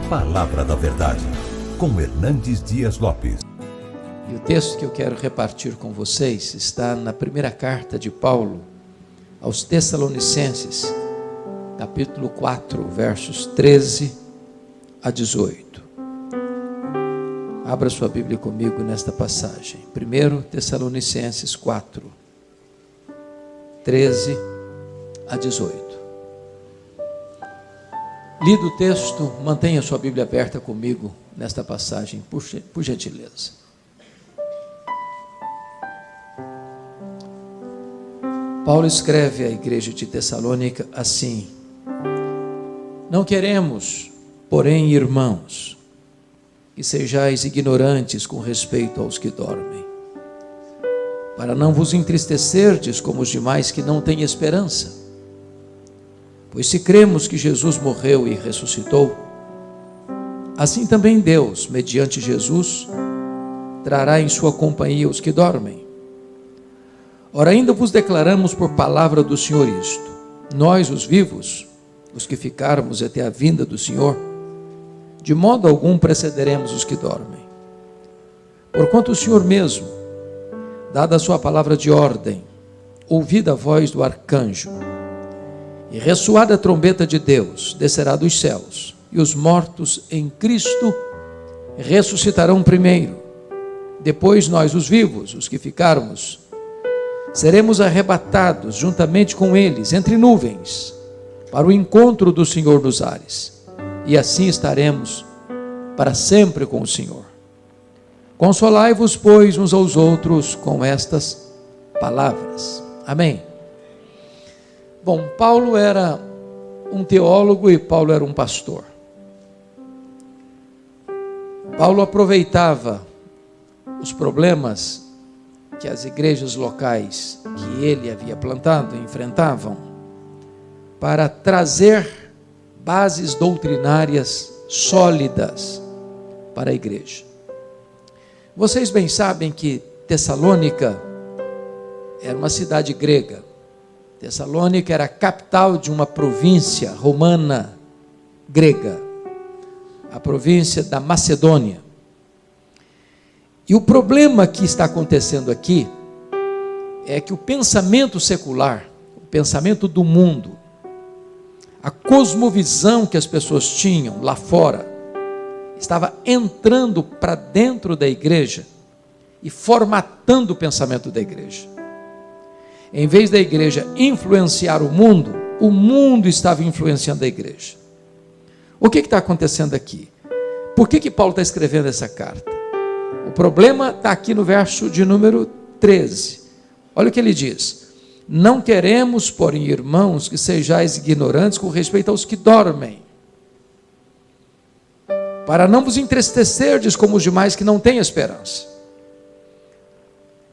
Palavra da Verdade, com Hernandes Dias Lopes. E o texto que eu quero repartir com vocês está na primeira carta de Paulo aos Tessalonicenses, capítulo 4, versos 13 a 18. Abra sua Bíblia comigo nesta passagem. 1 Tessalonicenses 4, 13 a 18. Lido o texto, mantenha sua Bíblia aberta comigo nesta passagem, por gentileza. Paulo escreve à igreja de Tessalônica assim: não queremos, porém, irmãos, que sejais ignorantes com respeito aos que dormem, para não vos entristecerdes como os demais que não têm esperança. Pois se cremos que Jesus morreu e ressuscitou, assim também Deus, mediante Jesus, trará em sua companhia os que dormem. Ora, ainda vos declaramos por palavra do Senhor isto: nós, os vivos, os que ficarmos até a vinda do Senhor, de modo algum precederemos os que dormem. Porquanto o Senhor mesmo, dada a sua palavra de ordem, ouvida a voz do arcanjo, e ressoada a trombeta de Deus, descerá dos céus, e os mortos em Cristo ressuscitarão primeiro. Depois nós, os vivos, os que ficarmos, seremos arrebatados juntamente com eles, entre nuvens, para o encontro do Senhor nos ares, e assim estaremos para sempre com o Senhor. Consolai-vos, pois, uns aos outros com estas palavras. Amém. Bom, Paulo era um teólogo e Paulo era um pastor. Paulo aproveitava os problemas que as igrejas locais que ele havia plantado enfrentavam para trazer bases doutrinárias sólidas para a igreja. Vocês bem sabem que Tessalônica era uma cidade grega. Tessalônica era a capital de uma província romana grega, a província da Macedônia. E o problema que está acontecendo aqui é que o pensamento secular, o pensamento do mundo, a cosmovisão que as pessoas tinham lá fora, estava entrando para dentro da igreja e formatando o pensamento da igreja. Em vez da igreja influenciar o mundo estava influenciando a igreja. O que está acontecendo aqui? Por que Paulo está escrevendo essa carta? O problema está aqui no verso de número 13. Olha o que ele diz: não queremos, porém, irmãos, que sejais ignorantes com respeito aos que dormem, para não vos entristecerdes como os demais que não têm esperança.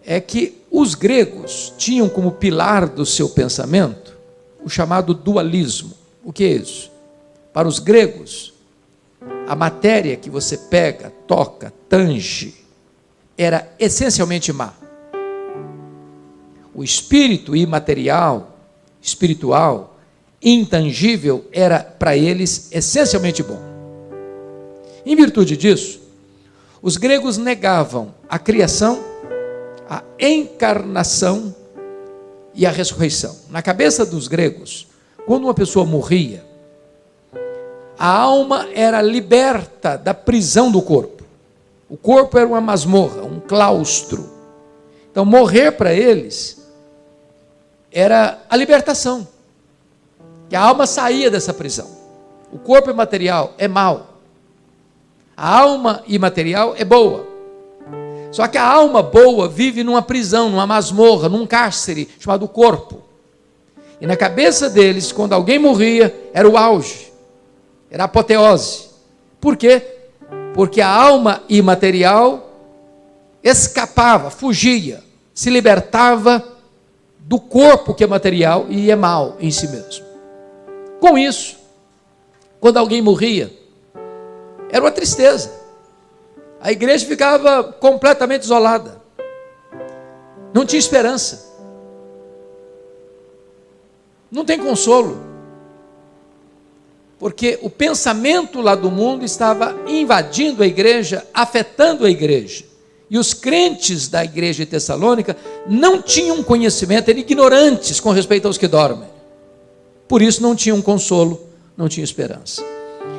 É que os gregos tinham como pilar do seu pensamento o chamado dualismo. O que é isso? Para os gregos, a matéria que você pega, toca, tange, era essencialmente má. O espírito imaterial, espiritual, intangível, era para eles essencialmente bom. Em virtude disso, os gregos negavam a criação, a encarnação e a ressurreição. Na cabeça dos gregos, quando uma pessoa morria, a alma era liberta da prisão do corpo. O corpo era uma masmorra, um claustro. Então, morrer para eles era a libertação, que a alma saía dessa prisão. O corpo imaterial é mau, a alma imaterial é boa. Só que a alma boa vive numa prisão, numa masmorra, num cárcere chamado corpo. E na cabeça deles, quando alguém morria, era o auge, era a apoteose. Por quê? Porque a alma imaterial escapava, fugia, se libertava do corpo que é material e é mau em si mesmo. Com isso, quando alguém morria, era uma tristeza. A igreja ficava completamente isolada. Não tinha esperança. Não tem consolo. Porque o pensamento lá do mundo estava invadindo a igreja, afetando a igreja. E os crentes da igreja de Tessalônica não tinham conhecimento, eram ignorantes com respeito aos que dormem. Por isso não tinham consolo, não tinham esperança.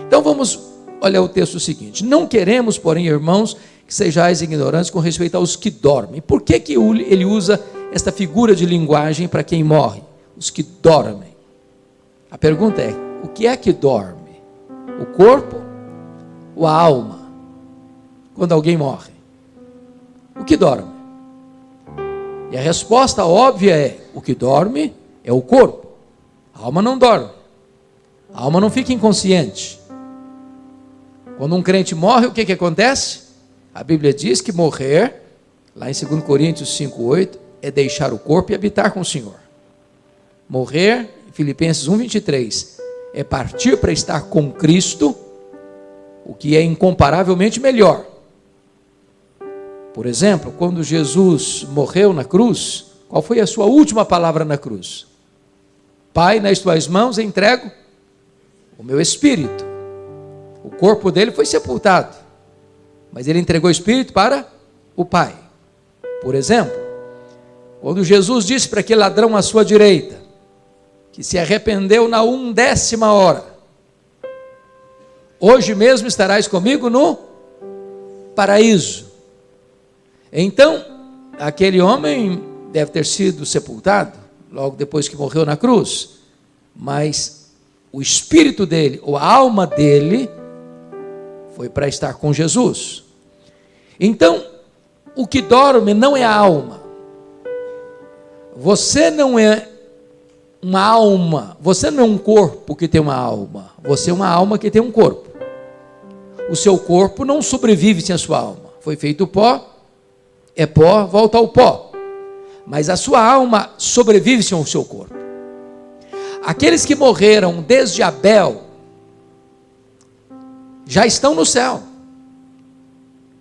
Então vamos olhar o texto seguinte. Não queremos, porém, irmãos, que sejais ignorantes com respeito aos que dormem. Por que ele usa esta figura de linguagem para quem morre? Os que dormem. A pergunta é, o que é que dorme? O corpo ou a alma? Quando alguém morre. O que dorme? E a resposta óbvia é, o que dorme é o corpo. A alma não dorme. A alma não fica inconsciente. Quando um crente morre, o que acontece? A Bíblia diz que morrer, lá em 2 Coríntios 5,8, é deixar o corpo e habitar com o Senhor. Morrer, em Filipenses 1,23, é partir para estar com Cristo, o que é incomparavelmente melhor. Por exemplo, quando Jesus morreu na cruz, qual foi a sua última palavra na cruz? Pai, nas tuas mãos entrego o meu espírito. O corpo dele foi sepultado, mas ele entregou o espírito para o Pai. Por exemplo, quando Jesus disse para aquele ladrão à sua direita, que se arrependeu na 1/10 hora, hoje mesmo estarás comigo no paraíso. Então, aquele homem deve ter sido sepultado, logo depois que morreu na cruz, mas o espírito dele, ou a alma dele, foi para estar com Jesus. Então, o que dorme não é a alma. Você não é uma alma, você não é um corpo que tem uma alma, você é uma alma que tem um corpo. O seu corpo não sobrevive sem a sua alma. Foi feito pó, é pó, volta ao pó. Mas a sua alma sobrevive sem o seu corpo. Aqueles que morreram desde Abel já estão no céu,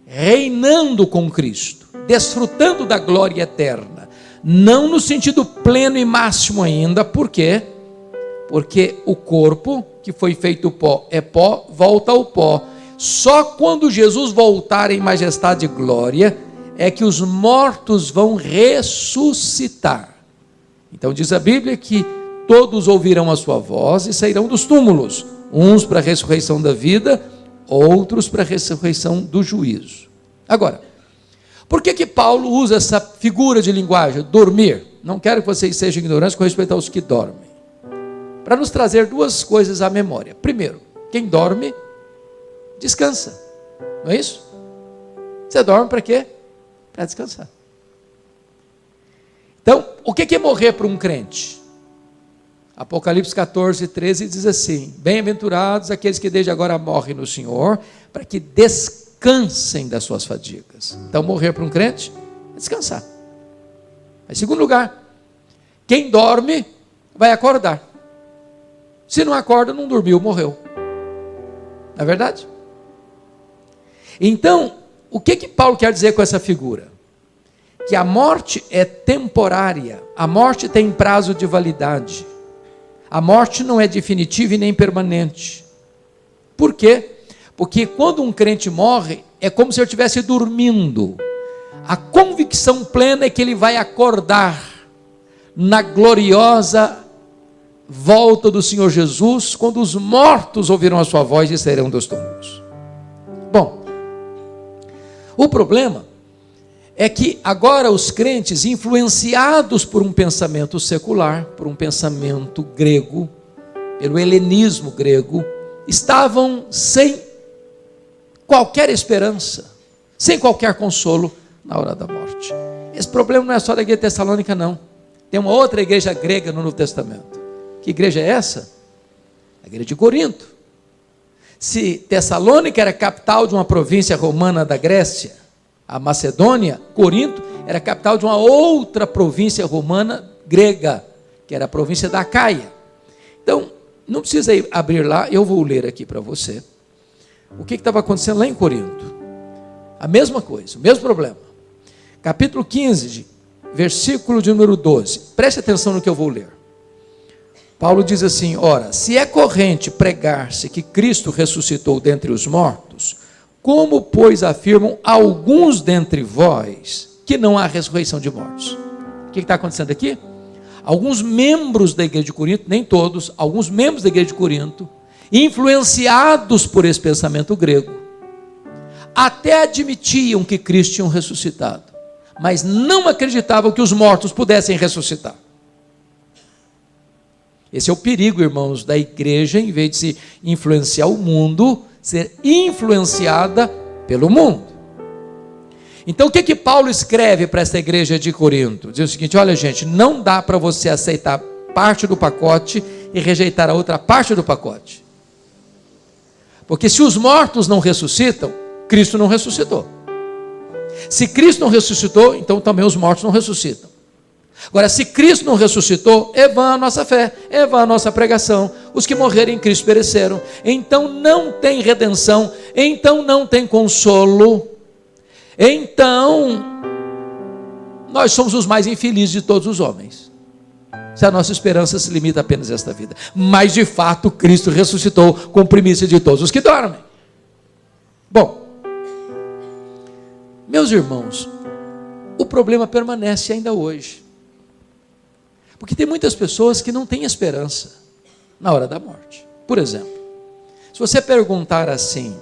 reinando com Cristo, desfrutando da glória eterna, não no sentido pleno e máximo ainda. Por quê? Porque o corpo que foi feito pó é pó, volta ao pó. Só quando Jesus voltar em majestade e glória é que os mortos vão ressuscitar. Então diz a Bíblia que todos ouvirão a sua voz e sairão dos túmulos, uns para a ressurreição da vida, outros para a ressurreição do juízo. Agora, por que Paulo usa essa figura de linguagem, dormir? Não quero que vocês sejam ignorantes com respeito aos que dormem. Para nos trazer duas coisas à memória. Primeiro, quem dorme, descansa. Não é isso? Você dorme para quê? Para descansar. Então, o que é morrer para um crente? Apocalipse 14, 13 diz assim: bem-aventurados aqueles que desde agora morrem no Senhor, para que descansem das suas fadigas. Então, morrer para um crente é descansar. Em segundo lugar, quem dorme vai acordar. Se não acorda, não dormiu, morreu. Não é verdade? Então, o que Paulo quer dizer com essa figura? Que a morte é temporária, a morte tem prazo de validade. A morte não é definitiva e nem permanente. Por quê? Porque quando um crente morre, é como se ele estivesse dormindo. A convicção plena é que ele vai acordar na gloriosa volta do Senhor Jesus, quando os mortos ouvirão a sua voz e sairão dos túmulos. Bom, o problema é que agora os crentes, influenciados por um pensamento secular, por um pensamento grego, pelo helenismo grego, estavam sem qualquer esperança, sem qualquer consolo na hora da morte. Esse problema não é só da igreja de Tessalônica, não. Tem uma outra igreja grega no Novo Testamento. Que igreja é essa? A igreja de Corinto. Se Tessalônica era capital de uma província romana da Grécia, a Macedônia, Corinto, era capital de uma outra província romana grega, que era a província da Acaia. Então, não precisa abrir lá, eu vou ler aqui para você o que estava acontecendo lá em Corinto. A mesma coisa, o mesmo problema. Capítulo 15, versículo de número 12. Preste atenção no que eu vou ler. Paulo diz assim: ora, se é corrente pregar-se que Cristo ressuscitou dentre os mortos, como, pois, afirmam alguns dentre vós que não há ressurreição de mortos? O que está acontecendo aqui? Alguns membros da igreja de Corinto, nem todos, alguns membros da igreja de Corinto, influenciados por esse pensamento grego, até admitiam que Cristo tinha ressuscitado, mas não acreditavam que os mortos pudessem ressuscitar. Esse é o perigo, irmãos, da igreja, em vez de se influenciar o mundo, ser influenciada pelo mundo. Então o que Paulo escreve para essa igreja de Corinto? Diz o seguinte: olha, gente, não dá para você aceitar parte do pacote e rejeitar a outra parte do pacote. Porque se os mortos não ressuscitam, Cristo não ressuscitou. Se Cristo não ressuscitou, então também os mortos não ressuscitam. Agora, se Cristo não ressuscitou, é vã a nossa fé, é vã a nossa pregação. Os que morreram em Cristo pereceram. Então não tem redenção, então não tem consolo. Então nós somos os mais infelizes de todos os homens, se a nossa esperança se limita apenas a esta vida. Mas de fato Cristo ressuscitou com primícia de todos os que dormem. Bom, meus irmãos, o problema permanece ainda hoje, porque tem muitas pessoas que não têm esperança na hora da morte. Por exemplo, se você perguntar assim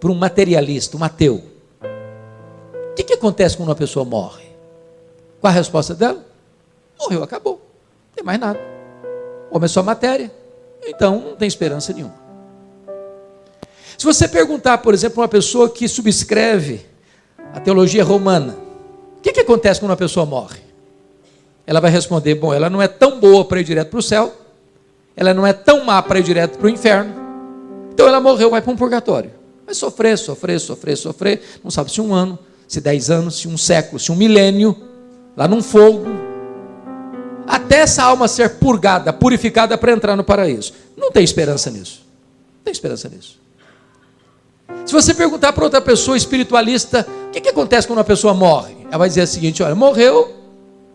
para um materialista, um ateu, o que acontece quando uma pessoa morre? Qual a resposta dela? Morreu, acabou, não tem mais nada. Homem é só matéria, então não tem esperança nenhuma. Se você perguntar, por exemplo, uma pessoa que subscreve a teologia romana, o que acontece quando uma pessoa morre? Ela vai responder: bom, ela não é tão boa para ir direto para o céu, ela não é tão má para ir direto para o inferno, então ela morreu, vai para um purgatório. Vai sofrer, não sabe se 1 ano, se 10 anos, se 1 século, se 1 milênio, lá num fogo, até essa alma ser purgada, purificada para entrar no paraíso. Não tem esperança nisso. Não tem esperança nisso. Se você perguntar para outra pessoa espiritualista, o que acontece quando uma pessoa morre? Ela vai dizer o seguinte: olha, morreu,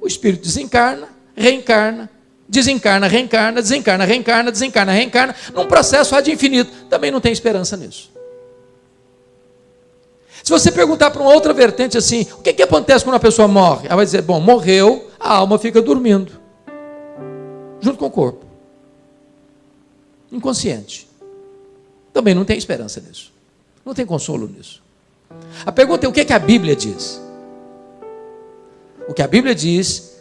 o espírito desencarna, reencarna, desencarna, reencarna, desencarna, reencarna, desencarna, reencarna, num processo ad infinito. Também não tem esperança nisso. Se você perguntar para uma outra vertente assim, o que acontece quando uma pessoa morre? Ela vai dizer: bom, morreu, a alma fica dormindo, junto com o corpo, inconsciente. Também não tem esperança nisso, não tem consolo nisso. A pergunta é: o que a Bíblia diz? O que a Bíblia diz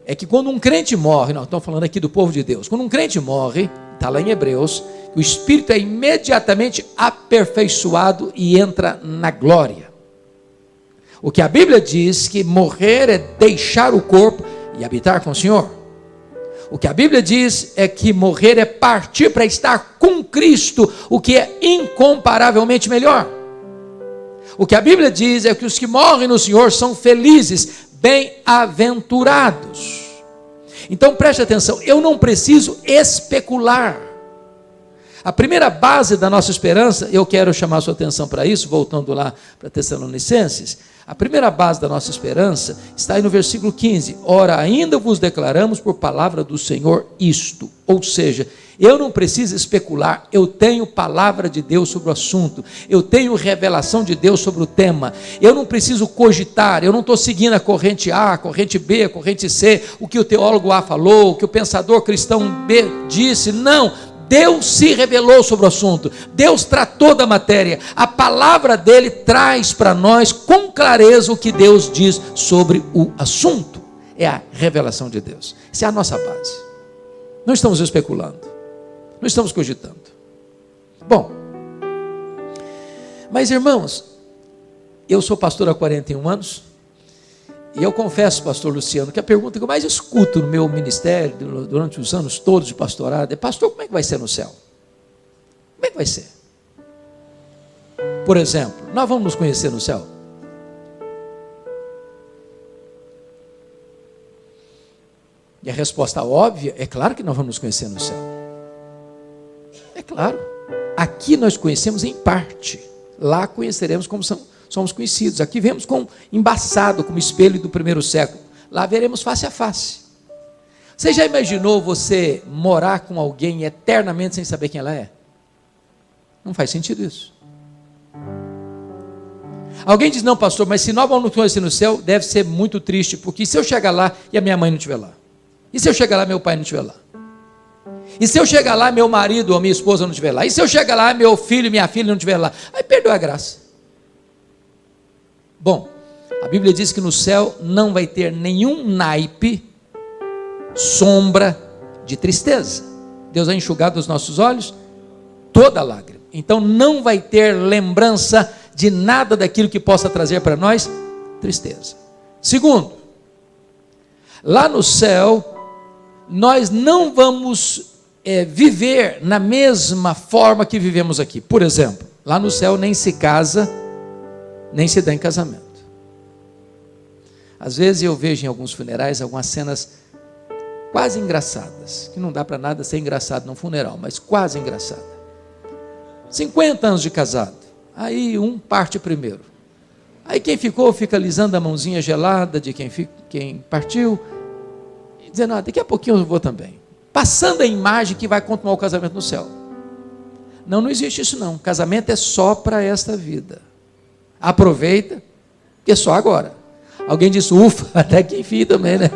é que quando um crente morre, nós estamos falando aqui do povo de Deus, quando um crente morre, está lá em Hebreus, o espírito é imediatamente aperfeiçoado e entra na glória. O que a Bíblia diz que morrer é deixar o corpo e habitar com o Senhor. O que a Bíblia diz é que morrer é partir para estar com Cristo, o que é incomparavelmente melhor. O que a Bíblia diz é que os que morrem no Senhor são felizes, bem-aventurados. Então preste atenção, eu não preciso especular. A primeira base da nossa esperança, eu quero chamar a sua atenção para isso, voltando lá para Tessalonicenses. A primeira base da nossa esperança está aí no versículo 15. Ora, ainda vos declaramos por palavra do Senhor isto. Ou seja, eu não preciso especular, eu tenho palavra de Deus sobre o assunto, eu tenho revelação de Deus sobre o tema, eu não preciso cogitar, eu não estou seguindo a corrente A, a corrente B, a corrente C, o que o teólogo A falou, o que o pensador cristão B disse. Não, Deus se revelou sobre o assunto, Deus tratou da matéria, a palavra dele traz para nós com clareza o que Deus diz sobre o assunto. É a revelação de Deus, essa é a nossa base. Não estamos especulando, não estamos cogitando. Bom, mas irmãos, eu sou pastor há 41 anos, e eu confesso, pastor Luciano, que a pergunta que eu mais escuto no meu ministério, durante os anos todos de pastorado, é: pastor, como é que vai ser no céu? Como é que vai ser? Por exemplo, nós vamos nos conhecer no céu? E a resposta óbvia é: claro que nós vamos nos conhecer no céu. É claro. Aqui nós conhecemos em parte, lá conheceremos como somos conhecidos. Aqui vemos como embaçado, como espelho do primeiro século. Lá veremos face a face. Você já imaginou você morar com alguém eternamente sem saber quem ela é? Não faz sentido isso. Alguém diz, não, pastor, mas se nós vamos nos conhecer no céu, deve ser muito triste, porque se eu chegar lá e a minha mãe não estiver lá? E se eu chegar lá, meu pai não estiver lá? E se eu chegar lá, meu marido ou minha esposa não estiver lá? E se eu chegar lá, meu filho e minha filha não estiver lá? Aí perdeu a graça. Bom, a Bíblia diz que no céu não vai ter nenhum naipe, sombra de tristeza. Deus vai enxugar dos nossos olhos toda lágrima. Então não vai ter lembrança de nada daquilo que possa trazer para nós tristeza. Segundo, lá no céu, nós não vamos viver na mesma forma que vivemos aqui. Por exemplo, lá no céu nem se casa, nem se dá em casamento. Às vezes eu vejo em alguns funerais algumas cenas quase engraçadas, que não dá para nada ser engraçado num funeral, mas quase engraçada. 50 anos de casado, aí um parte primeiro, aí quem ficou fica alisando a mãozinha gelada de quem partiu, e dizendo, daqui a pouquinho eu vou também, passando a imagem que vai continuar o casamento no céu. Não existe isso não, casamento é só para esta vida, aproveita, que é só agora. Alguém disse, ufa, até que enfim também, né?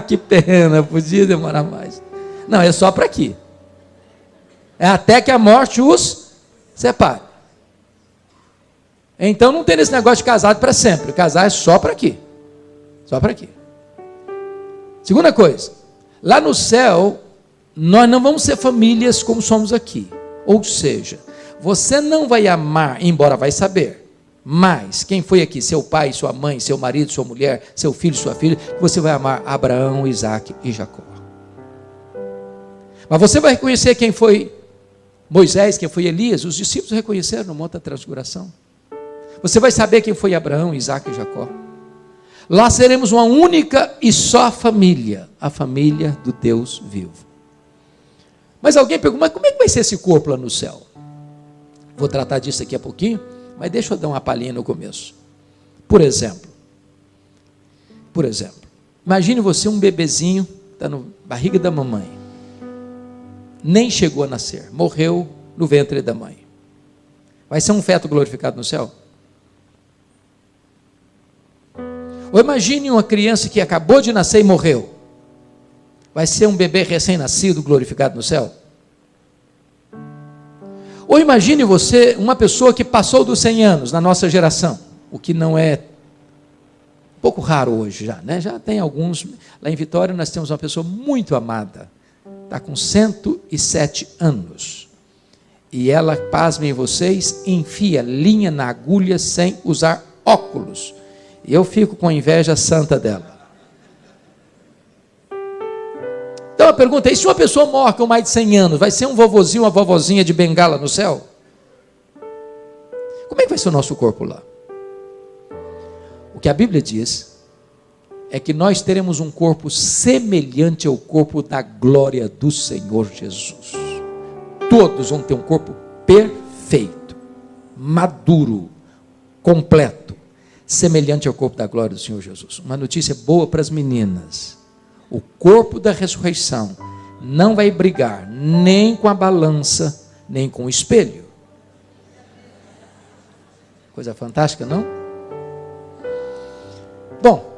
Que pena, podia demorar mais. Não, é só para aqui. É até que a morte os separe. Então não tem esse negócio de casado para sempre. Casar é só para aqui. Só para aqui. Segunda coisa, lá no céu, nós não vamos ser famílias como somos aqui. Ou seja, você não vai amar, embora vai saber, mas quem foi aqui, seu pai, sua mãe, seu marido, sua mulher, seu filho, sua filha, você vai amar Abraão, Isaac e Jacó. Mas você vai reconhecer quem foi Moisés, quem foi Elias, os discípulos reconheceram no Monte da Transfiguração. Você vai saber quem foi Abraão, Isaac e Jacó. Lá seremos uma única e só família, a família do Deus vivo. Mas alguém pergunta, mas como é que vai ser esse corpo lá no céu? Vou tratar disso daqui a pouquinho, mas deixa eu dar uma palhinha no começo. Por exemplo, imagine você um bebezinho, está na barriga da mamãe, nem chegou a nascer, morreu no ventre da mãe. Vai ser um feto glorificado no céu? Ou imagine uma criança que acabou de nascer e morreu. Vai ser um bebê recém-nascido glorificado no céu? Ou imagine você uma pessoa que passou dos 100 anos na nossa geração, o que não é um pouco raro hoje já, né? Já tem alguns, lá em Vitória nós temos uma pessoa muito amada, está com 107 anos, e ela, pasmem vocês, enfia linha na agulha sem usar óculos, e eu fico com a inveja santa dela. Então a pergunta é, e se uma pessoa morre com mais de 100 anos, vai ser um vovozinho, uma vovozinha de bengala no céu? Como é que vai ser o nosso corpo lá? O que a Bíblia diz é que nós teremos um corpo semelhante ao corpo da glória do Senhor Jesus. Todos vão ter um corpo perfeito, maduro, completo, semelhante ao corpo da glória do Senhor Jesus. Uma notícia boa para as meninas: o corpo da ressurreição não vai brigar nem com a balança, nem com o espelho. Coisa fantástica, não? Bom,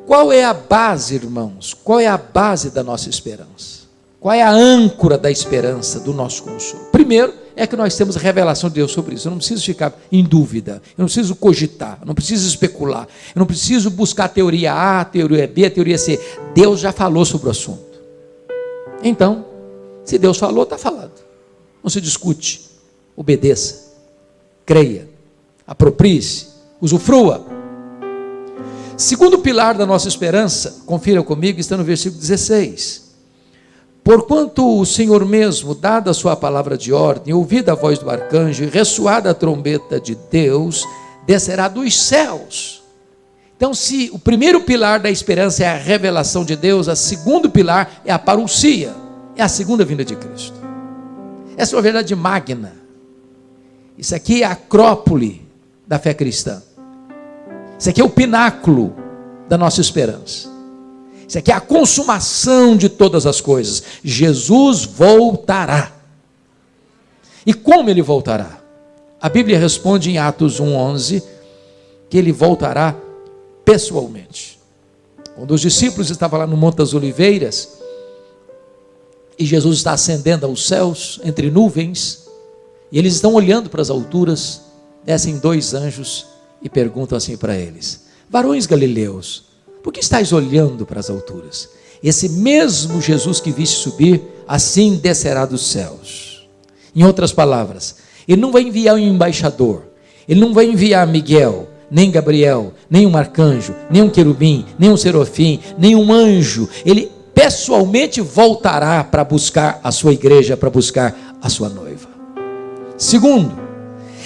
qual é a base, irmãos? Qual é a base da nossa esperança? Qual é a âncora da esperança do nosso consolo? Primeiro, é que nós temos a revelação de Deus sobre isso. Eu não preciso ficar em dúvida, eu não preciso cogitar, eu não preciso especular, eu não preciso buscar a teoria A, a teoria B, a teoria C. Deus já falou sobre o assunto. Então, se Deus falou, está falado. Não se discute, obedeça, creia, aproprie-se, usufrua. Segundo pilar da nossa esperança, confira comigo, está no versículo 16. Porquanto o Senhor mesmo, dada a sua palavra de ordem, ouvida a voz do arcanjo e ressoada a trombeta de Deus, descerá dos céus. Então, se o primeiro pilar da esperança é a revelação de Deus, o segundo pilar é a parousia, é a segunda vinda de Cristo. Essa é uma verdade magna. Isso aqui é a acrópole da fé cristã. Isso aqui é o pináculo da nossa esperança. Isso aqui é a consumação de todas as coisas. Jesus voltará. E como ele voltará? A Bíblia responde em Atos 1:11 que ele voltará pessoalmente. Quando os discípulos estavam lá no Monte das Oliveiras e Jesus está ascendendo aos céus entre nuvens, e eles estão olhando para as alturas, descem 2 anjos e perguntam assim para eles: varões galileus, por que estáis olhando para as alturas? Esse mesmo Jesus que viste subir, assim descerá dos céus. Em outras palavras, ele não vai enviar um embaixador, ele não vai enviar Miguel, nem Gabriel, nem um arcanjo, nem um querubim, nem um serafim, nem um anjo. Ele pessoalmente voltará para buscar a sua igreja, para buscar a sua noiva. Segundo,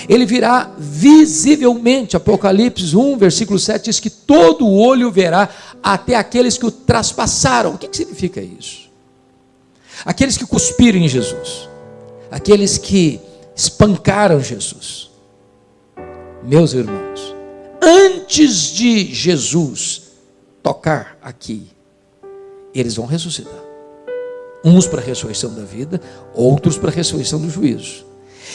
ele virá visivelmente. Apocalipse 1, versículo 7 diz que todo olho verá, até aqueles que o traspassaram. O que significa isso? Aqueles que cuspiram em Jesus, aqueles que espancaram Jesus. Meus irmãos, antes de Jesus tocar aqui, eles vão ressuscitar. Uns para a ressurreição da vida, outros para a ressurreição do juízo.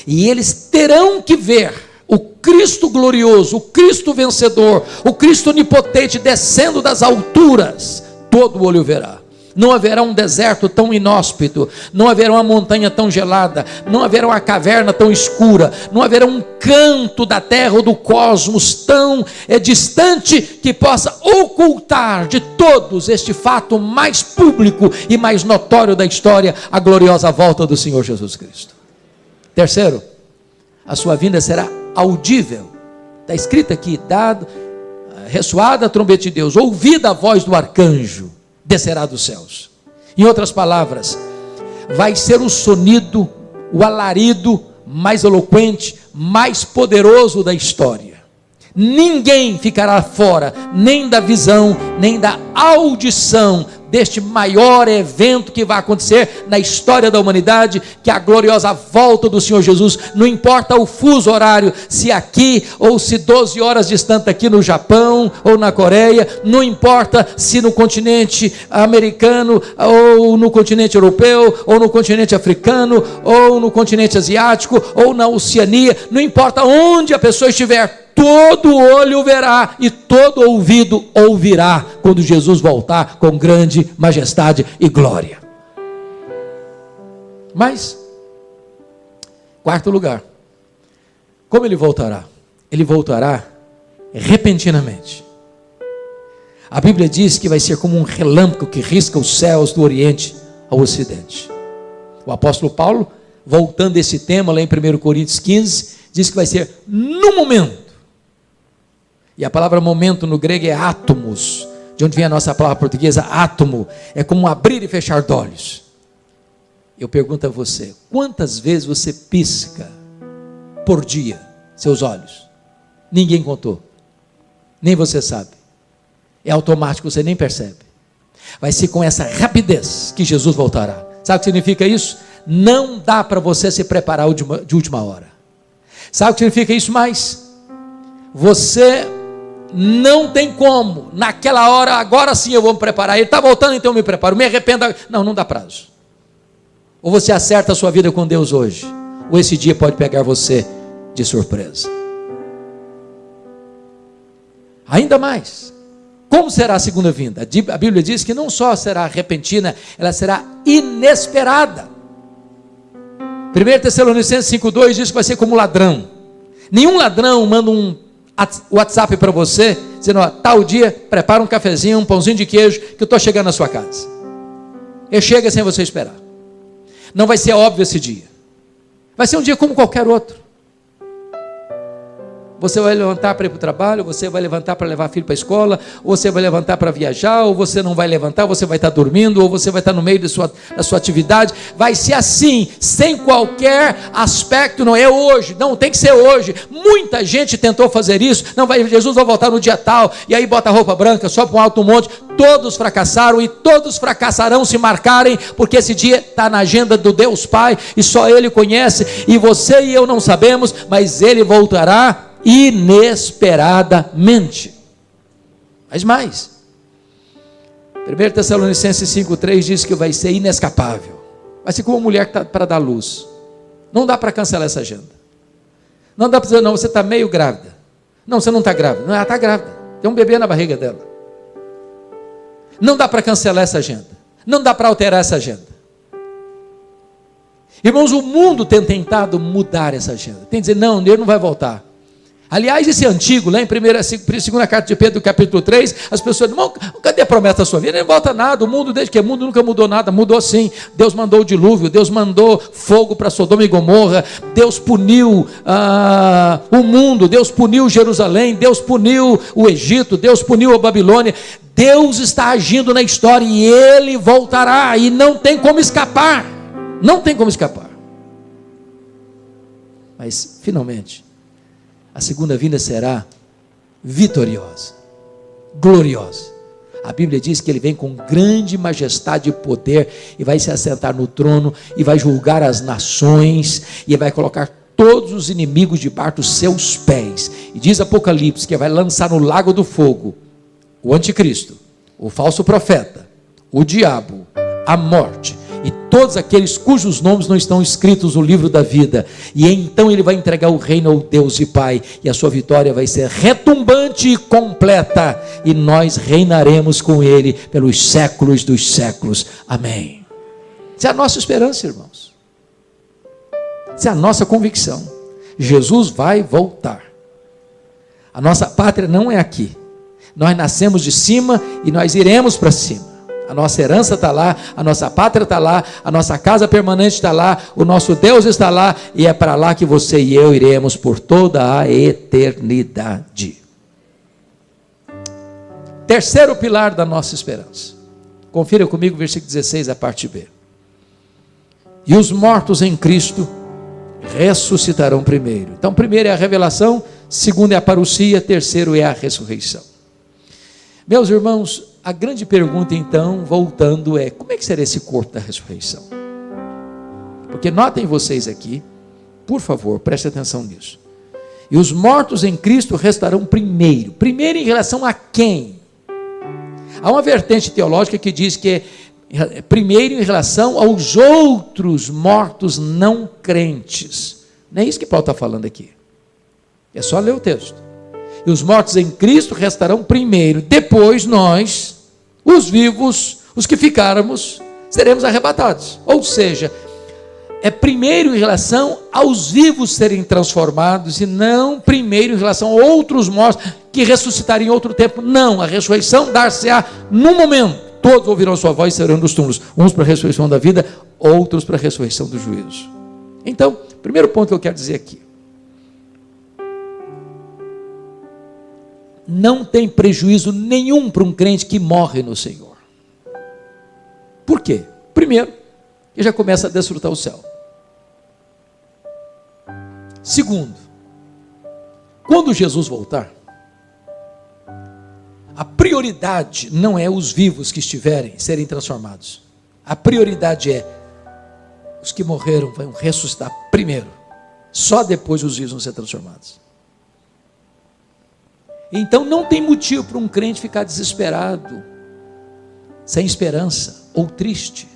E eles terão que ver o Cristo glorioso, o Cristo vencedor, o Cristo onipotente descendo das alturas. Todo olho verá. Não haverá um deserto tão inóspito, não haverá uma montanha tão gelada, não haverá uma caverna tão escura, não haverá um canto da terra ou do cosmos tão distante que possa ocultar de todos este fato mais público e mais notório da história, a gloriosa volta do Senhor Jesus Cristo. Terceiro, a sua vinda será audível. Está escrito aqui: dado, ressoada a trombeta de Deus, ouvida a voz do arcanjo, descerá dos céus. Em outras palavras, vai ser o sonido, o alarido mais eloquente, mais poderoso da história. Ninguém ficará fora, nem da visão, nem da audição deste maior evento que vai acontecer na história da humanidade, que é a gloriosa volta do Senhor Jesus. Não importa o fuso horário, se aqui ou se 12 horas distante aqui no Japão ou na Coreia, não importa se no continente americano ou no continente europeu ou no continente africano ou no continente asiático ou na Oceania, não importa onde a pessoa estiver, todo olho verá e todo ouvido ouvirá quando Jesus voltar com grande majestade e glória. Mas, quarto lugar, como ele voltará? Ele voltará repentinamente. A Bíblia diz que vai ser como um relâmpago que risca os céus do Oriente ao Ocidente. O apóstolo Paulo, voltando a esse tema lá em 1 Coríntios 15, diz que vai ser no momento. E a palavra momento no grego é átomos, de onde vem a nossa palavra portuguesa átomo, é como um abrir e fechar de olhos. Eu pergunto a você, quantas vezes você pisca por dia seus olhos? Ninguém contou, nem você sabe, é automático, você nem percebe. Vai ser com essa rapidez que Jesus voltará. Sabe o que significa isso? Não dá para você se preparar de última hora. Sabe o que significa isso mais? Você não tem como, naquela hora, agora sim eu vou me preparar, ele está voltando, então eu me preparo, me arrependo. Não dá prazo. Ou você acerta a sua vida com Deus hoje, ou esse dia pode pegar você de surpresa. Ainda mais, como será a segunda vinda? A Bíblia diz que não só será repentina, ela será inesperada. 1 Tessalonicenses 5,2 diz que vai ser como ladrão. Nenhum ladrão manda um WhatsApp para você, dizendo: ó, tal dia, prepara um cafezinho, um pãozinho de queijo, que eu estou chegando na sua casa. Ele chega sem você esperar. Não vai ser óbvio esse dia. Vai ser um dia como qualquer outro. Você vai levantar para ir para o trabalho, você vai levantar para levar filho para a escola, ou você vai levantar para viajar, ou você não vai levantar, você vai estar dormindo, ou você vai estar no meio da sua atividade. Vai ser assim, sem qualquer aspecto. Não é hoje, não, tem que ser hoje. Muita gente tentou fazer isso. Não, Jesus vai voltar no dia tal, e aí bota a roupa branca, sobe para um alto monte. Todos fracassaram e todos fracassarão se marcarem, porque esse dia está na agenda do Deus Pai, e só Ele conhece, e você e eu não sabemos, mas Ele voltará inesperadamente. Mas mais, 1 Tessalonicenses 5,3 diz que vai ser inescapável. Vai ser como uma mulher que está para dar luz. Não dá para cancelar essa agenda. Não dá para dizer, não, você está meio grávida. Não, você não está grávida. Não, ela está grávida. Tem um bebê na barriga dela. Não dá para cancelar essa agenda. Não dá para alterar essa agenda. Irmãos, o mundo tem tentado mudar essa agenda. Tem que dizer, não, ele não vai voltar. Aliás, esse antigo, lá em 2ª carta de Pedro, capítulo 3, as pessoas dizem, cadê a promessa da sua vida? Não volta nada, o mundo, desde que é mundo, nunca mudou nada. Mudou sim. Deus mandou o dilúvio, Deus mandou fogo para Sodoma e Gomorra, Deus puniu o mundo, Deus puniu Jerusalém, Deus puniu o Egito, Deus puniu a Babilônia. Deus está agindo na história e Ele voltará, e não tem como escapar. Não tem como escapar. Mas, finalmente, a segunda vinda será vitoriosa, gloriosa. A Bíblia diz que Ele vem com grande majestade e poder, e vai se assentar no trono, e vai julgar as nações, e vai colocar todos os inimigos debaixo dos seus pés. E diz Apocalipse que vai lançar no lago do fogo o anticristo, o falso profeta, o diabo, a morte, e todos aqueles cujos nomes não estão escritos no livro da vida. E então Ele vai entregar o reino ao Deus e Pai, e a sua vitória vai ser retumbante e completa, e nós reinaremos com Ele pelos séculos dos séculos. Amém. Essa é a nossa esperança, irmãos. Essa é a nossa convicção. Jesus vai voltar. A nossa pátria não é aqui. Nós nascemos de cima e nós iremos para cima. A nossa herança está lá, a nossa pátria está lá, a nossa casa permanente está lá, o nosso Deus está lá, e é para lá que você e eu iremos por toda a eternidade. Terceiro pilar da nossa esperança. Confira comigo o versículo 16, a parte B. E os mortos em Cristo ressuscitarão primeiro. Então, primeiro é a revelação, segundo é a parousia, terceiro é a ressurreição. Meus irmãos, a grande pergunta então, voltando, é: como é que será esse corpo da ressurreição? Porque notem vocês aqui, por favor, prestem atenção nisso. E os mortos em Cristo restarão primeiro. Primeiro em relação a quem? Há uma vertente teológica que diz que é primeiro em relação aos outros mortos não crentes. Não é isso que Paulo está falando aqui. É só ler o texto. E os mortos em Cristo restarão primeiro. Depois nós, os vivos, os que ficarmos, seremos arrebatados. Ou seja, é primeiro em relação aos vivos serem transformados, e não primeiro em relação a outros mortos que ressuscitarem em outro tempo. Não, a ressurreição dar-se-á no momento. Todos ouvirão sua voz e sairão dos túmulos. Uns para a ressurreição da vida, outros para a ressurreição do juízo. Então, primeiro ponto que eu quero dizer aqui. Não tem prejuízo nenhum para um crente que morre no Senhor. Por quê? Primeiro, ele já começa a desfrutar o céu. Segundo, quando Jesus voltar, a prioridade não é os vivos que estiverem serem transformados. A prioridade é os que morreram vão ressuscitar primeiro. Só depois os vivos vão ser transformados. Então não tem motivo para um crente ficar desesperado, sem esperança, ou triste,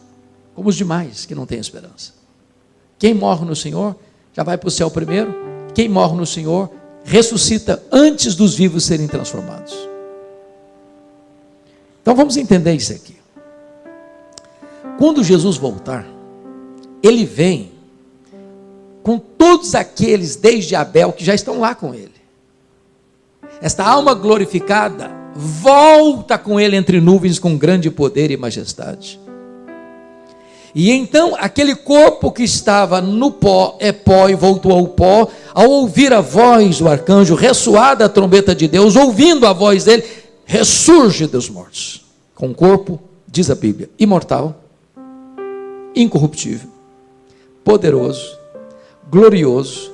como os demais que não têm esperança. Quem morre no Senhor já vai para o céu primeiro. Quem morre no Senhor ressuscita antes dos vivos serem transformados. Então vamos entender isso aqui. Quando Jesus voltar, Ele vem com todos aqueles desde Abel que já estão lá com Ele. Esta alma glorificada volta com Ele entre nuvens com grande poder e majestade. E então aquele corpo que estava no pó é pó e voltou ao pó. Ao ouvir a voz do arcanjo, ressoada a trombeta de Deus, ouvindo a voz dele, ressurge dos mortos, com um corpo, diz a Bíblia, imortal, incorruptível, poderoso, glorioso,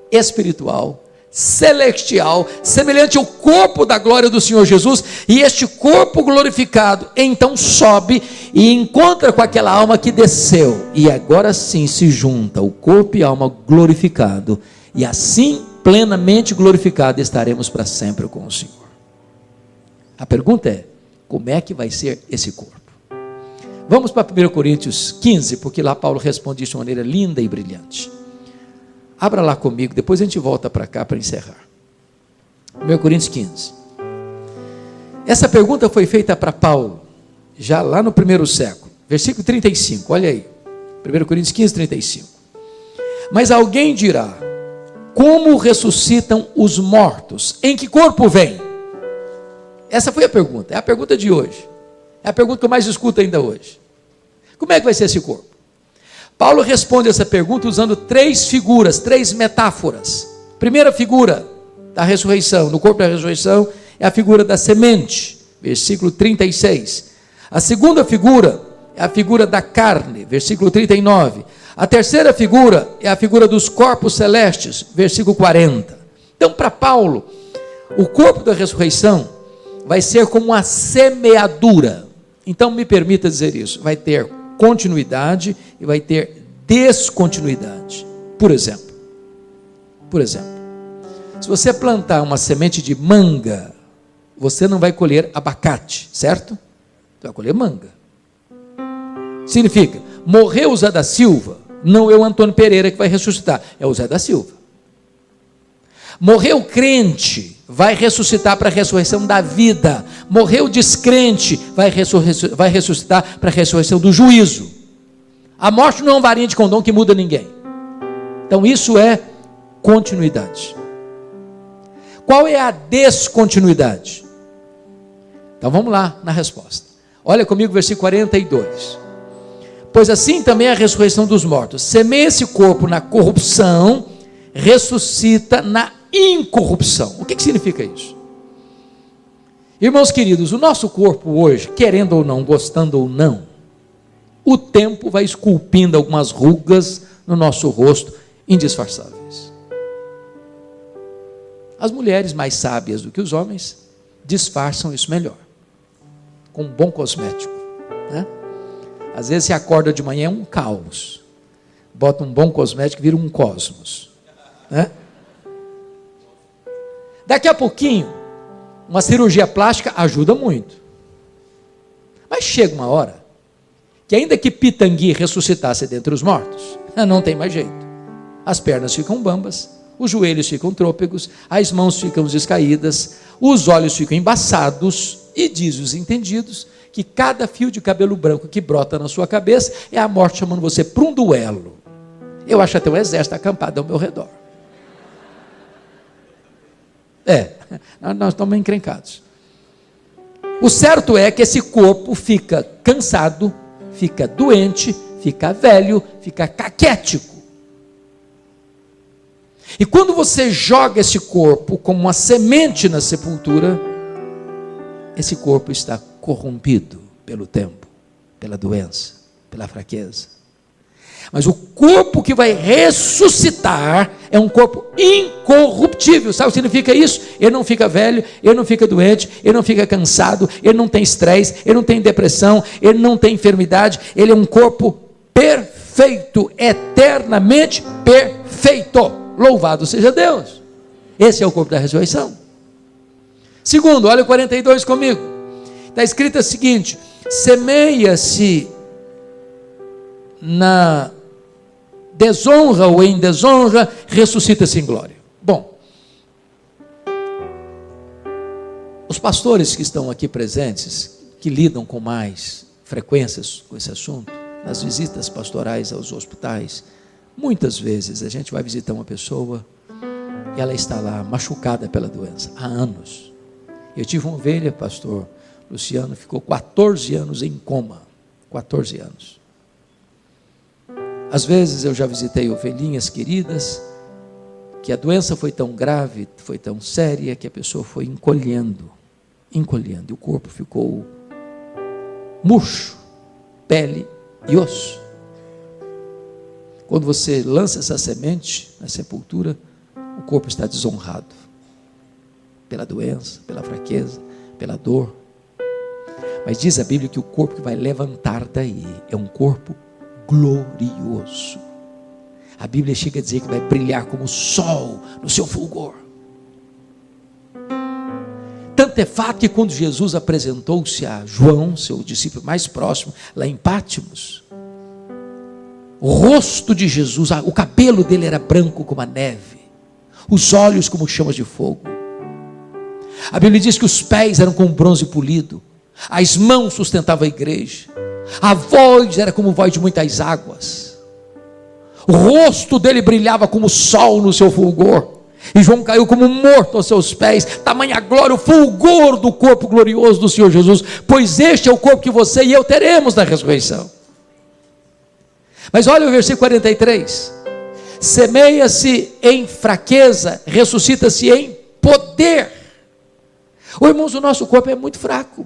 espiritual, celestial, semelhante ao corpo da glória do Senhor Jesus. E este corpo glorificado então sobe e encontra com aquela alma que desceu, e agora sim se junta o corpo e a alma glorificado, e assim plenamente glorificado estaremos para sempre com o Senhor. A pergunta é: como é que vai ser esse corpo. Vamos para 1 Coríntios 15, porque lá Paulo responde isso de maneira linda e brilhante. Abra lá comigo, depois a gente volta para cá para encerrar. 1 Coríntios 15. Essa pergunta foi feita para Paulo, já lá no primeiro século. Versículo 35, olha aí. 1 Coríntios 15, 35. Mas alguém dirá: como ressuscitam os mortos? Em que corpo vêm? Essa foi a pergunta, é a pergunta de hoje. É a pergunta que eu mais escuto ainda hoje. Como é que vai ser esse corpo? Paulo responde essa pergunta usando 3 figuras, 3 metáforas. Primeira figura da ressurreição, no corpo da ressurreição, é a figura da semente, versículo 36. A segunda figura é a figura da carne, versículo 39. A terceira figura é a figura dos corpos celestes, versículo 40. Então, para Paulo, o corpo da ressurreição vai ser como uma semeadura. Então, me permita dizer isso, vai ter continuidade e vai ter descontinuidade. Por exemplo, se você plantar uma semente de manga, você não vai colher abacate, certo? Você vai colher manga. Significa, morreu o Zé da Silva, não é o Antônio Pereira que vai ressuscitar, é o Zé da Silva. Morreu o crente, vai ressuscitar para a ressurreição da vida. Morreu o descrente, vai ressuscitar para a ressurreição do juízo. A morte não é uma varinha de condão que muda ninguém. Então isso é continuidade. Qual é a descontinuidade? Então vamos lá na resposta. Olha comigo o versículo 42. Pois assim também é a ressurreição dos mortos. Semeia esse corpo na corrupção, ressuscita na incorrupção. O que significa isso? Irmãos queridos, o nosso corpo hoje, querendo ou não, gostando ou não, o tempo vai esculpindo algumas rugas no nosso rosto, indisfarçáveis. As mulheres mais sábias do que os homens disfarçam isso melhor, com um bom cosmético, né? Às vezes você acorda de manhã, é um caos, bota um bom cosmético e vira um cosmos, né? Daqui a pouquinho, uma cirurgia plástica ajuda muito, mas chega uma hora que ainda que Pitangui ressuscitasse dentre os mortos, não tem mais jeito. As pernas ficam bambas, os joelhos ficam trôpegos, as mãos ficam descaídas, os olhos ficam embaçados, e diz os entendidos que cada fio de cabelo branco que brota na sua cabeça é a morte chamando você para um duelo. Eu acho até um exército acampado ao meu redor. Nós estamos encrencados. O certo é que esse corpo fica cansado, fica doente, fica velho, fica caquético. E quando você joga esse corpo como uma semente na sepultura, esse corpo está corrompido pelo tempo, pela doença, pela fraqueza. Mas o corpo que vai ressuscitar é um corpo incorruptível. Sabe o que significa isso? Ele não fica velho, ele não fica doente, ele não fica cansado, ele não tem estresse, ele não tem depressão, ele não tem enfermidade. Ele é um corpo perfeito, eternamente perfeito. Louvado seja Deus. Esse é o corpo da ressurreição. Segundo, olha o 42 comigo. Está escrito o seguinte: semeia-se na desonra ou em desonra, ressuscita-se em glória. Bom, os pastores que estão aqui presentes, que lidam com mais frequências com esse assunto, nas visitas pastorais aos hospitais, muitas vezes a gente vai visitar uma pessoa e ela está lá machucada pela doença há anos. Eu tive uma ovelha, pastor Luciano, ficou 14 anos em coma. 14 anos. Às vezes eu já visitei ovelhinhas queridas, que a doença foi tão grave, foi tão séria, que a pessoa foi encolhendo, e o corpo ficou murcho, pele e osso. Quando você lança essa semente na sepultura, o corpo está desonrado, pela doença, pela fraqueza, pela dor. Mas diz a Bíblia que o corpo que vai levantar daí é um corpo glorioso. A Bíblia chega a dizer que vai brilhar como o sol no seu fulgor. tanto é fato que quando Jesus apresentou-se a João, seu discípulo mais próximo, lá em Pátimos, o rosto de Jesus, o cabelo dele era branco como a neve, os olhos como chamas de fogo. A Bíblia diz que os pés eram como bronze polido, as mãos sustentavam a igreja, a voz era como voz de muitas águas, o rosto dele brilhava como o sol no seu fulgor, e João caiu como morto aos seus pés. Tamanha glória, o fulgor do corpo glorioso do Senhor Jesus, pois este é o corpo que você e eu teremos na ressurreição. Mas olha o versículo 43, semeia-se em fraqueza, ressuscita-se em poder. Irmãos, o nosso corpo é muito fraco.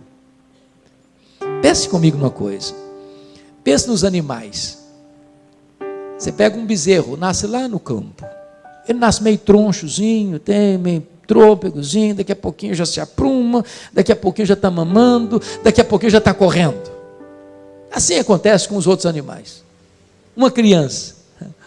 Pense comigo numa coisa, pense nos animais. Você pega um bezerro, nasce lá no campo, ele nasce meio tronchozinho, tem meio trôpegozinho, daqui a pouquinho já se apruma, daqui a pouquinho já está mamando, daqui a pouquinho já está correndo. Assim acontece com os outros animais. Uma criança,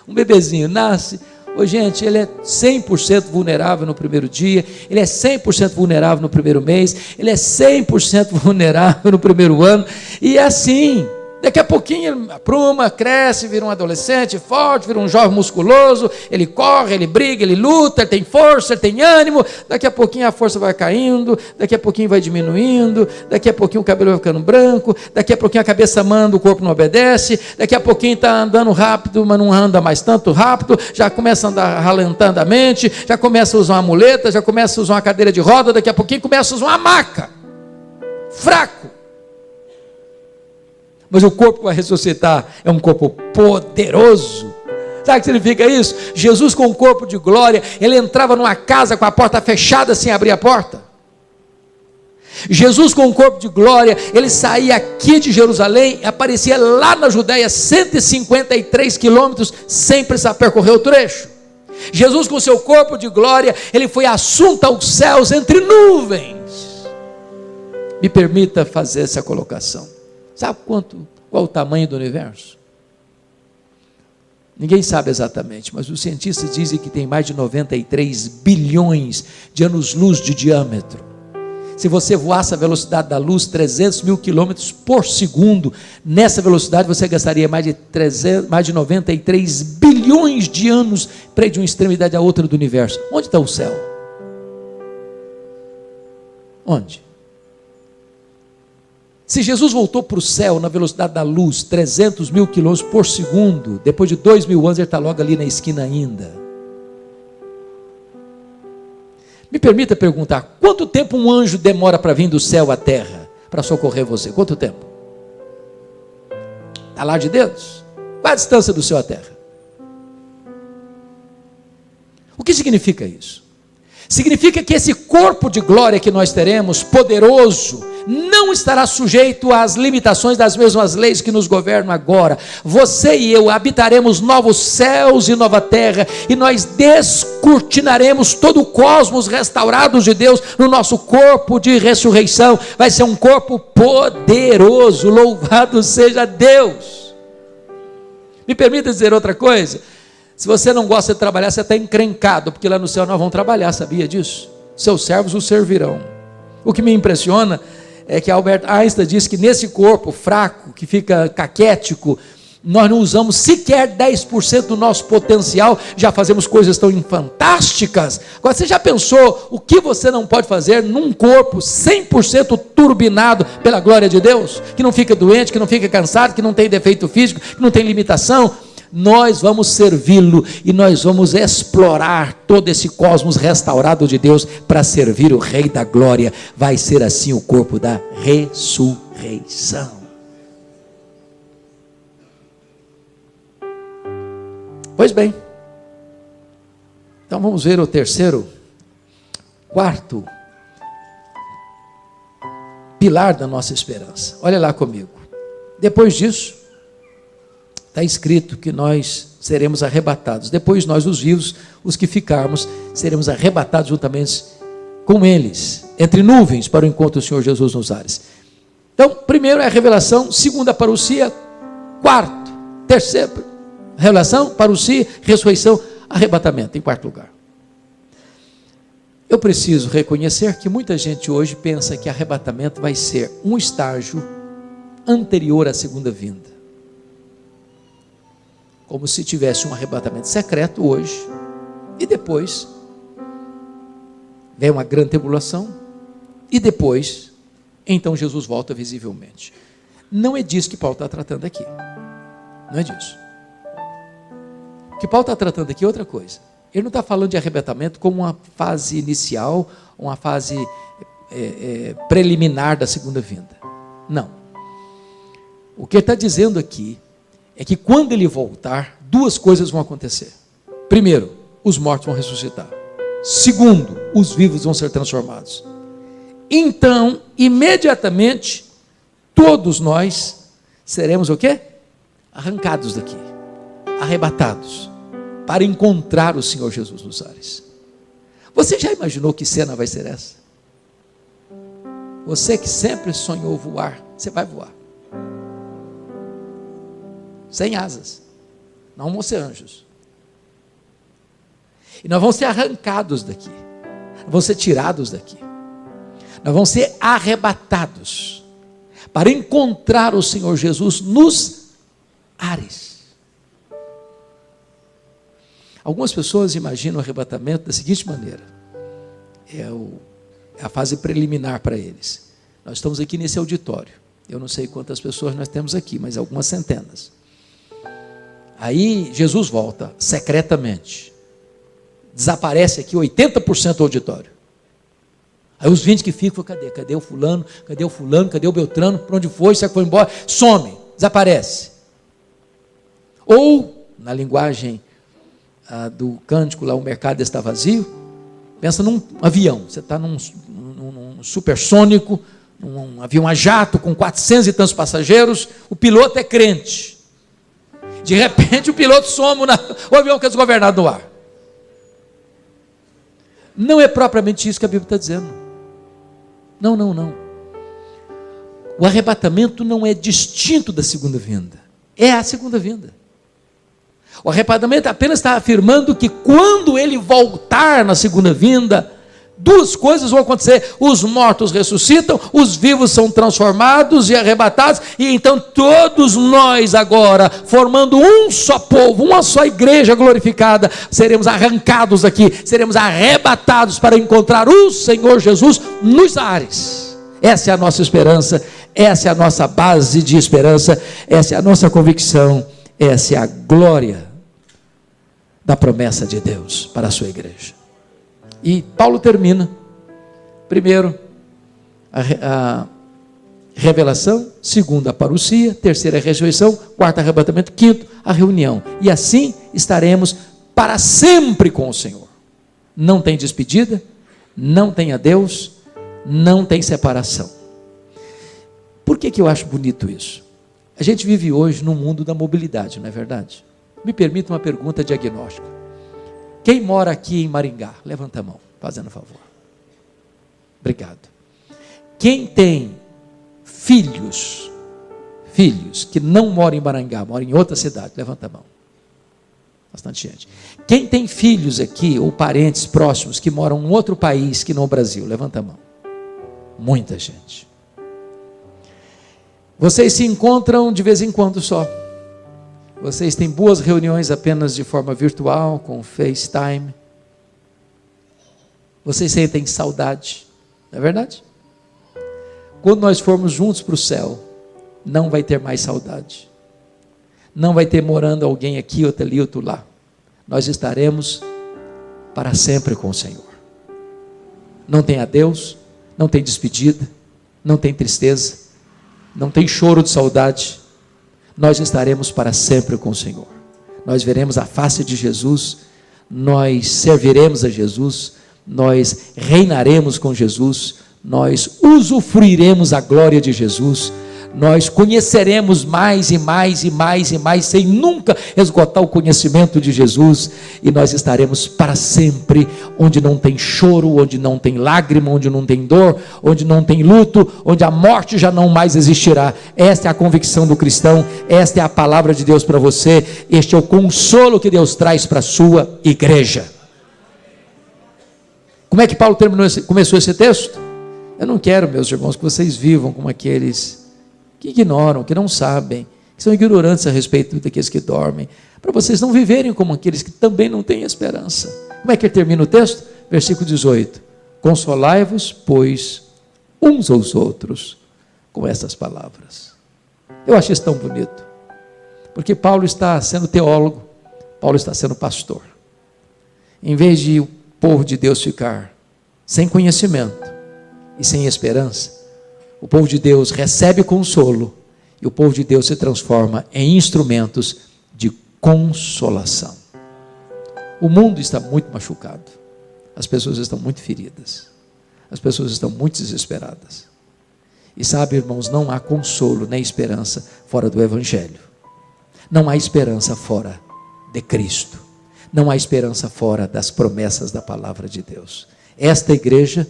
um bebezinho nasce, gente, ele é 100% vulnerável no primeiro dia, ele é 100% vulnerável no primeiro mês, ele é 100% vulnerável no primeiro ano, e é assim. Daqui a pouquinho ele apruma, cresce, vira um adolescente forte, vira um jovem musculoso, ele corre, ele briga, ele luta, ele tem força, ele tem ânimo. Daqui a pouquinho a força vai caindo, daqui a pouquinho vai diminuindo, daqui a pouquinho o cabelo vai ficando branco, daqui a pouquinho a cabeça manda, o corpo não obedece, daqui a pouquinho está andando rápido, mas não anda mais tanto rápido, já começa a andar ralentando a mente, já começa a usar uma muleta, já começa a usar uma cadeira de roda, daqui a pouquinho começa a usar uma maca, fraco. Mas o corpo que vai ressuscitar é um corpo poderoso. Sabe o que significa isso? Jesus com o corpo de glória, ele entrava numa casa com a porta fechada sem abrir a porta. Jesus com o corpo de glória, ele saía aqui de Jerusalém e aparecia lá na Judéia, 153 quilômetros, sem precisar percorrer o trecho. Jesus com o seu corpo de glória, ele foi assunto aos céus entre nuvens. Me permita fazer essa colocação. Sabe qual o tamanho do universo? Ninguém sabe exatamente, mas os cientistas dizem que tem mais de 93 bilhões de anos-luz de diâmetro. Se você voasse a velocidade da luz, 300 mil quilômetros por segundo, nessa velocidade você gastaria mais de 93 bilhões de anos para ir de uma extremidade à outra do universo. Onde está o céu? Onde? Se Jesus voltou para o céu na velocidade da luz, 300 mil quilômetros por segundo, depois de 2000 anos ele está logo ali na esquina ainda. Me permita perguntar, quanto tempo um anjo demora para vir do céu à terra, para socorrer você? Quanto tempo? Está lá de Deus? Qual a distância do céu à terra? O que significa isso? Significa que esse corpo de glória que nós teremos, poderoso, não estará sujeito às limitações das mesmas leis que nos governam agora. Você e eu habitaremos novos céus e nova terra, e nós descortinaremos todo o cosmos restaurado de Deus no nosso corpo de ressurreição. Vai ser um corpo poderoso, louvado seja Deus. Me permita dizer outra coisa. Se você não gosta de trabalhar, você está encrencado, porque lá no céu nós vamos trabalhar, sabia disso? Seus servos o servirão. O que me impressiona é que Albert Einstein disse que nesse corpo fraco, que fica caquético, nós não usamos sequer 10% do nosso potencial, já fazemos coisas tão fantásticas. Agora, você já pensou o que você não pode fazer num corpo 100% turbinado pela glória de Deus? Que não fica doente, que não fica cansado, que não tem defeito físico, que não tem limitação? Nós vamos servi-lo e nós vamos explorar todo esse cosmos restaurado de Deus para servir o Rei da Glória. Vai ser assim o corpo da ressurreição. Pois bem, então vamos ver o quarto pilar da nossa esperança. Olha lá comigo. Depois disso, está escrito que nós seremos arrebatados. Depois nós, os vivos, os que ficarmos, seremos arrebatados juntamente com eles, entre nuvens, para o encontro do Senhor Jesus nos ares. Então, primeiro é a revelação, segundo a parousia, quarto, terceiro, revelação, parousia, ressurreição, arrebatamento, em quarto lugar. Eu preciso reconhecer que muita gente hoje pensa que arrebatamento vai ser um estágio anterior à segunda vinda. Como se tivesse um arrebatamento secreto hoje, e depois vem uma grande tribulação, e depois, então Jesus volta visivelmente. Não é disso que Paulo está tratando aqui. Não é disso. O que Paulo está tratando aqui é outra coisa. Ele não está falando de arrebatamento como uma fase inicial, uma fase preliminar da segunda vinda. Não. O que ele está dizendo aqui é que quando ele voltar, duas coisas vão acontecer. Primeiro, os mortos vão ressuscitar. Segundo, os vivos vão ser transformados. Então, imediatamente, todos nós seremos o quê? Arrancados daqui, arrebatados, para encontrar o Senhor Jesus nos ares. Você já imaginou que cena vai ser essa? Você que sempre sonhou voar, você vai voar. Sem asas. Não vão ser anjos. E nós vamos ser arrancados daqui. Nós vamos ser tirados daqui. Nós vamos ser arrebatados para encontrar o Senhor Jesus nos ares. Algumas pessoas imaginam o arrebatamento da seguinte maneira: é a fase preliminar para eles. Nós estamos aqui nesse auditório. Eu não sei quantas pessoas nós temos aqui, mas algumas centenas. Aí Jesus volta secretamente. Desaparece aqui 80% do auditório. Aí os 20 que ficam, cadê o fulano? Cadê o fulano? Cadê o Beltrano? Para onde foi? Será que foi embora? Some, desaparece. Ou, na linguagem do cântico lá, o mercado está vazio. Pensa num avião. Você está num supersônico, num avião a jato com 400 e tantos passageiros. O piloto é crente. De repente o piloto some, o avião quer desgovernado no ar. Não é propriamente isso que a Bíblia está dizendo. Não. O arrebatamento não é distinto da segunda vinda. É a segunda vinda. O arrebatamento apenas está afirmando que quando ele voltar na segunda vinda, duas coisas vão acontecer: os mortos ressuscitam, os vivos são transformados e arrebatados, e então todos nós agora, formando um só povo, uma só igreja glorificada, seremos arrancados daqui, seremos arrebatados para encontrar o Senhor Jesus nos ares. Essa é a nossa esperança, essa é a nossa base de esperança, essa é a nossa convicção, essa é a glória da promessa de Deus para a sua igreja. E Paulo termina, primeiro, a revelação, segundo, a parousia, terceiro, a ressurreição, quarto, arrebatamento, quinto, a reunião. E assim estaremos para sempre com o Senhor. Não tem despedida, não tem adeus, não tem separação. Por que eu acho bonito isso? A gente vive hoje no mundo da mobilidade, não é verdade? Me permita uma pergunta diagnóstica. Quem mora aqui em Maringá? Levanta a mão, fazendo favor. Obrigado. Quem tem filhos que não moram em Maringá, moram em outra cidade? Levanta a mão. Bastante gente. Quem tem filhos aqui, ou parentes próximos, que moram em outro país que não o Brasil? Levanta a mão. Muita gente. Vocês se encontram de vez em quando só. Vocês têm boas reuniões apenas de forma virtual, com FaceTime. Vocês sentem saudade, não é verdade? Quando nós formos juntos para o céu, não vai ter mais saudade. Não vai ter morando alguém aqui, outro ali, outro lá. Nós estaremos para sempre com o Senhor. Não tem adeus, não tem despedida, não tem tristeza, não tem choro de saudade. Nós estaremos para sempre com o Senhor. Nós veremos a face de Jesus, nós serviremos a Jesus, nós reinaremos com Jesus, nós usufruiremos a glória de Jesus, nós conheceremos mais e mais e mais e mais, sem nunca esgotar o conhecimento de Jesus, e nós estaremos para sempre, onde não tem choro, onde não tem lágrima, onde não tem dor, onde não tem luto, onde a morte já não mais existirá. Esta é a convicção do cristão, esta é a palavra de Deus para você, este é o consolo que Deus traz para a sua igreja. Como é que Paulo começou esse texto? Eu não quero, meus irmãos, que vocês vivam como aqueles que ignoram, que não sabem, que são ignorantes a respeito daqueles que dormem, para vocês não viverem como aqueles que também não têm esperança. Como é que ele termina o texto? Versículo 18: consolai-vos, pois, uns aos outros, com essas palavras. Eu acho isso tão bonito, porque Paulo está sendo teólogo, Paulo está sendo pastor. Em vez de o povo de Deus ficar sem conhecimento e sem esperança, o povo de Deus recebe consolo, e o povo de Deus se transforma em instrumentos de consolação. O mundo está muito machucado, as pessoas estão muito feridas, as pessoas estão muito desesperadas. E sabe, irmãos, não há consolo nem esperança fora do Evangelho. Não há esperança fora de Cristo. Não há esperança fora das promessas da palavra de Deus. Esta igreja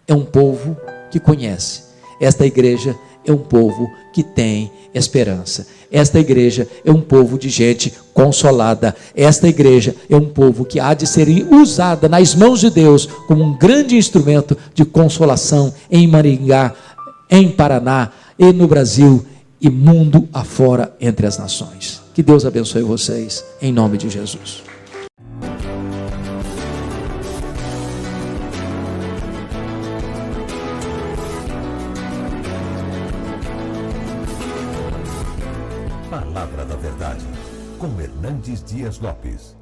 é um povo que conhece. Esta igreja é um povo que tem esperança. Esta igreja é um povo de gente consolada. Esta igreja é um povo que há de ser usada nas mãos de Deus como um grande instrumento de consolação em Maringá, em Paraná e no Brasil e mundo afora entre as nações. Que Deus abençoe vocês, em nome de Jesus. Palavra da Verdade, com Hernandes Dias Lopes.